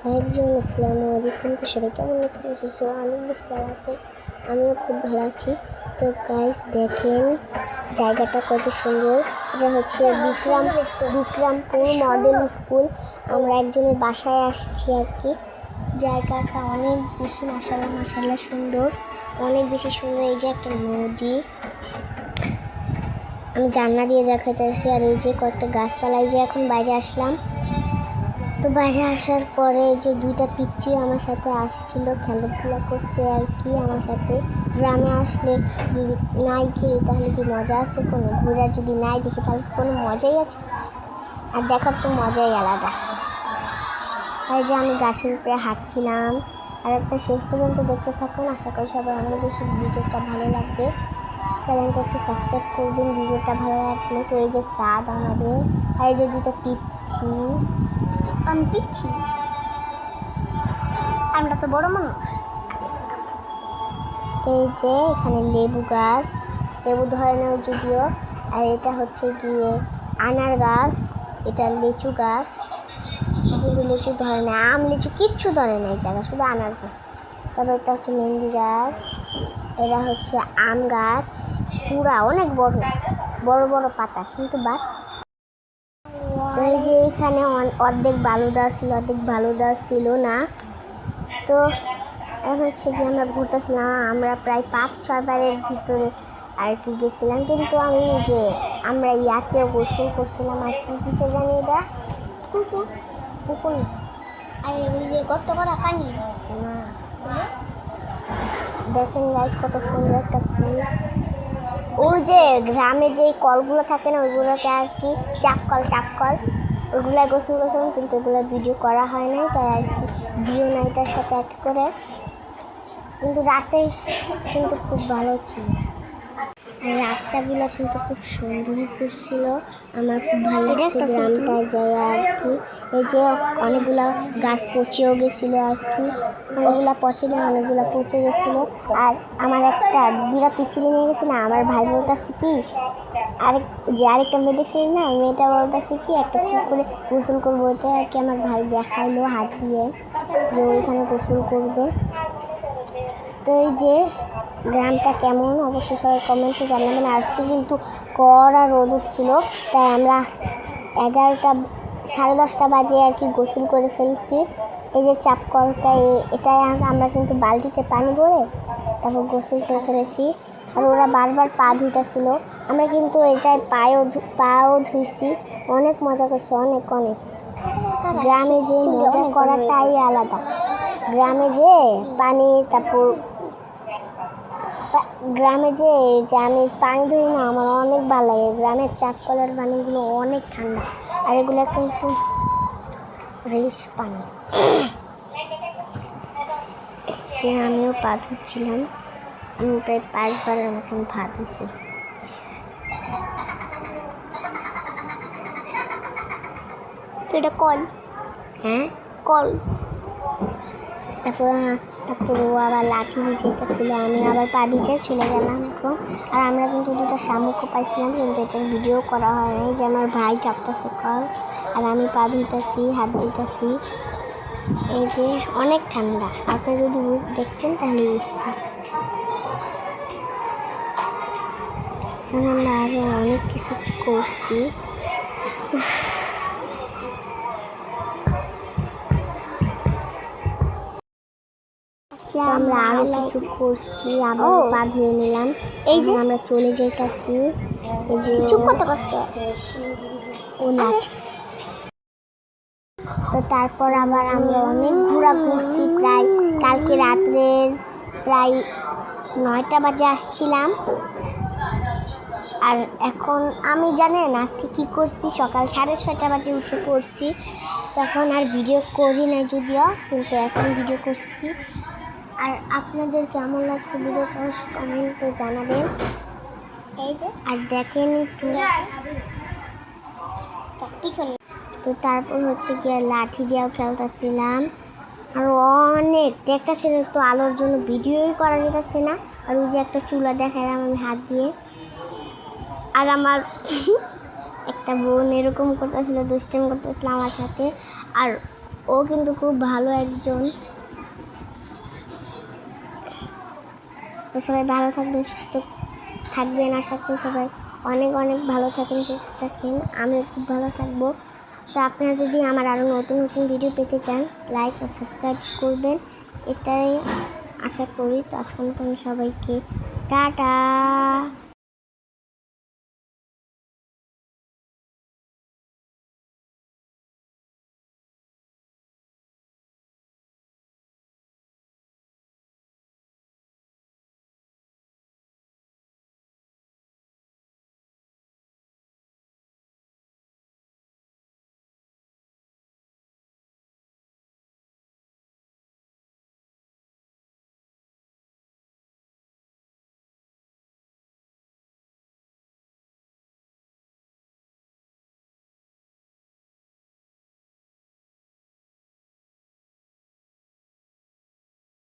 আসসালামু আলাইকুম। তো সবাই কেমন আছেন? আমি বেশ ভালো আছি, আমিও খুব ভালো আছি। তো গাইস দেখেন জায়গাটা কত সুন্দর। এটা হচ্ছে বিক্রমপুর মডেল স্কুল। আমরা একজনের বাসায় আসছি আর কি। জায়গাটা অনেক বেশি মাশাআল্লাহ সুন্দর, অনেক বেশি সুন্দর। এই যে একটা নদী, আমি জানলা দিয়ে দেখাতেছি। আর এই যে কয়েকটা গাছপালা। এই যে এখন বাইরে আসলাম। তো বাইরে আসার পরে যে দুইটা পিচ্চি আমার সাথে আসছিল খেলাধুলা করতে আর কি। আমার সাথে গ্রামে আসলে যদি নাই খেলি তাহলে কি মজা আছে কোনো? ঘোরা যদি নাই দেখি তাহলে কোনো মজাই আছে? আর দেখার তো মজাই আলাদা। আর যে আমি গাছের উপরে হাঁটছিলাম। আর একটা শেষ পর্যন্ত দেখতে থাকুন, আশা করি সবাই অনেক বেশি ভিডিওটা ভালো লাগবে। চ্যানেলটা একটু সাবস্ক্রাইব করবেন ভিডিওটা ভালো লাগলে। তো এই যে চাঁদ আমাদের, আর এই যে দুটো পিচ্ছি। আমি পিচ্ছি, আমরা তো বড় মানুষ। তো এই যে এখানে লেবু গাছ, লেবু ধরে না যদিও। আর এটা হচ্ছে গিয়ে আনার গাছ, এটা লিচু গাছ, কিন্তু লিচু ধরে না, আম লিচু কিচ্ছু ধরে না এই জায়গা, শুধু আনার গাছ। তারপর এটা হচ্ছে মেহেন্দি গাছ, এরা হচ্ছে আম গাছ, পুরা অনেক বড় বড় বড় পাতা কিন্তু বাট। তো এই যে এখানে অর্ধেক বালুদা ছিল, অর্ধেক বালুদা ছিল না। তো এখন হচ্ছে কি আমরা ঘুরতেছিলাম, আমরা প্রায় 5-6 বারের ভিতরে আর কি গেছিলাম। কিন্তু আমি যে আমরা ইয়াতেও গোসল করছিলাম আর কি, কিসে জানি এটা পুকুর পুকুর আর ওই যে গর্ত করা পানি না। দেখেন গাইস কত সুন্দর একটা ফুল। ওই যে গ্রামে যে কলগুলো থাকে না ওইগুলোকে আর কি চাপকল ওইগুলো গোসল করছিলাম, কিন্তু ওইগুলো ভিডিও করা হয় নাই, তাই আর কি ভিডিও নাইটার সাথে অ্যাড করে। কিন্তু রাস্তায় কিন্তু খুব ভালো ছিল, আর রাস্তাগুলো কিন্তু খুব সুন্দর করছিল। আমার খুব ভালো লাগছে গ্রামটায় যাই আর কি। এই যে অনেকগুলো গাছ পচেও গেছিলো আর কি, অনেকগুলো পচে না, অনেকগুলো পচে গেছিলো। আর আমার একটা দুটা পিচ্ছিরি নিয়ে গেছে না, আমার ভাই বলতেছে কি আরেকটা মেয়ে দেখছি না, মেয়েটা বলতেছে কি একটা পুকুরে গোসল করবো। ওইটা আর কি আমার ভাই দেখাইলো হাত দিয়ে যে ওইখানে গোসল করবে। তো এই যে গ্রামটা কেমন অবশ্যই সবাই কমেন্টে জানাবেন। আজকে কিন্তু কড়া রোদ উঠছিল, তাই আমরা 11:30 বাজে আর কি গোসল করে ফেলছি। এই যে চাপকলটা, এটাই আমরা কিন্তু বালতিতে পানি ভরে তারপর গোসল করে ফেলেছি। আর ওরা বারবার পা ধুইতেছিল, আমরা কিন্তু এটাই পাও ধুইছি। অনেক মজা করছে, অনেক গ্রামে যে মজা করাটাই আলাদা। গ্রামে যে পানি, তারপর গ্রামে যে আমি পানি ধরি না, আমার অনেক ভালো লাগে। গ্রামের চাপকলের পানিগুলো অনেক ঠান্ডা, আর এগুলো কিন্তু ফ্রেশ পানি। সে আমিও পা ধুচ্ছিলাম, আমি প্রায় 5 বারের মতন পা ধুইছি। সেটা কল, হ্যাঁ কল। তারপর ও আবার লাঠি ভিজেছিল, আমি আবার পা ভিজে চলে গেলাম এখন। আর আমরা কিন্তু দুটো শামুকও পাইছিলাম, কিন্তু এটার ভিডিও করা হয় নাই। যে আমার ভাই চাপতেছে কল, আর আমি পা ধুইতেছি, হাত ধুইতেছি। এই যে অনেক ঠান্ডা, আপনি যদি দেখতেন তাহলে বুঝতেন। আমরা আরও অনেক কিছু করছি। আমরা আরো কিছু করছি, আবার পা ধুয়ে নিলাম। এই যে আমরা চলে যাইতাছি। এই যে চুপ করতে কষ্ট ও লাঠি। তো তারপর আবার আমরা অনেক ঘোরা করছি, প্রায় কালকে রাত্রের প্রায় 9টা বাজে আসছিলাম। আর এখন আমি জানেন আজকে কি করছি, সকাল 6:30 বাজে উঠে পড়ছি। তখন আর ভিডিও করি না যদিও, কিন্তু এখন ভিডিও করছি। আর আপনাদের কেমন লাগছে ভিডিওটা কমেন্টে জানাবেন। এই যে আর দেখেন পিছনে। তো তারপর হচ্ছে গিয়ে লাঠি দিয়েও খেলতেছিলাম, আর অনেক দেখতেছিলাম। তো আলোর জন্য ভিডিওই করা যেতেছে না। আর ওই যে একটা চুলা দেখালাম আমি হাত দিয়ে। আর আমার একটা বোন এরকম করতেছিল, দুষ্টামি করতেছিল আমার সাথে। আর ও কিন্তু খুব ভালো একজন। তো সবাই ভালো থাকবেন, সুস্থ থাকবেন। আশা করি সবাই অনেক অনেক ভালো থাকেন, সুস্থ থাকেন। আমিও খুব ভালো থাকবো। তো আপনারা যদি আমার আরও নতুন নতুন ভিডিও পেতে চান, লাইক ও সাবস্ক্রাইব করবেন, এটাই আশা করি। তো আজকের মতো আমি সবাইকে টাটা।